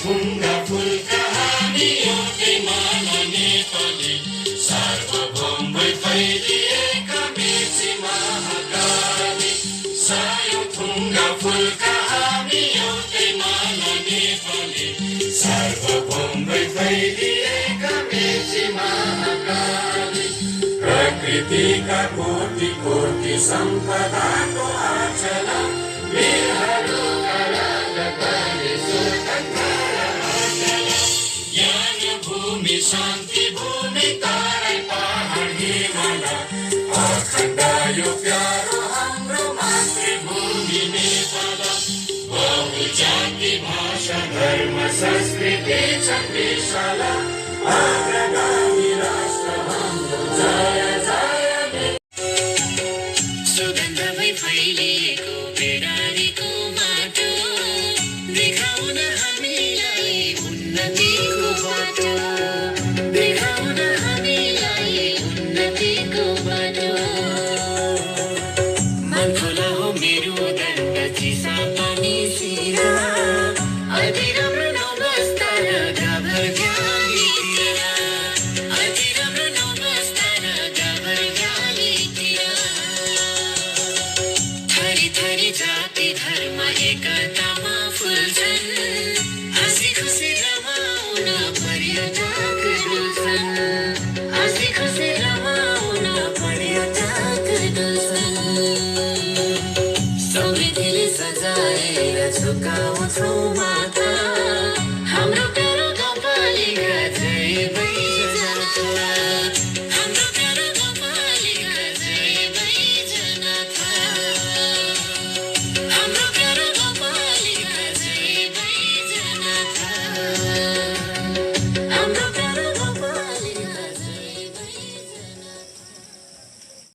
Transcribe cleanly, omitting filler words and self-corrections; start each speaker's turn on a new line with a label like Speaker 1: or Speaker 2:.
Speaker 1: ढुङ्गा फुलका हामी एउटै माला नेपाली सार्वभौम भई फैलिएका मेची महाकाली सायौं ढुङ्गा फुलका हामी एउटै माला नेपाली सार्वभौम भई फैलिएका मेची महाकाली प्रकृतिका कोटि कोटि सम्पदाको आचला वीरहरूका राजधानी ज्ञान भूमि शान्ति भूमि तारै पहाड हिमाल अखण्ड यो प्यारो हाम्रो मातृभूमि नेपाल बहुजाति भाषा धर्म संस्कृति छन् विशाल अग्रगामी राष्ट्र हाम्रो जय जय सुगन्ध भई फैलिएको बेडारीको माटो देखाउन हामीलाई उन्नतिको बाटो देखाउन हामीलाई उन्नतिको बाटो मन खोला हो मेरो दण्ड चिसा पानी सिरा अति राम्रो नवस्था र गाभर गालीतिर अति राम्रो नवस्था र गाभर गालीतिर थरी थरी जाति धर्म एकतामा फुल्छन् हाँसी खुसी रमाउन पर्यटक डुल्छन् हाँसी खुसी रमाउन पर्यटक डुल्छन् समृद्धिले सजाएर झुकाउँछौ माथा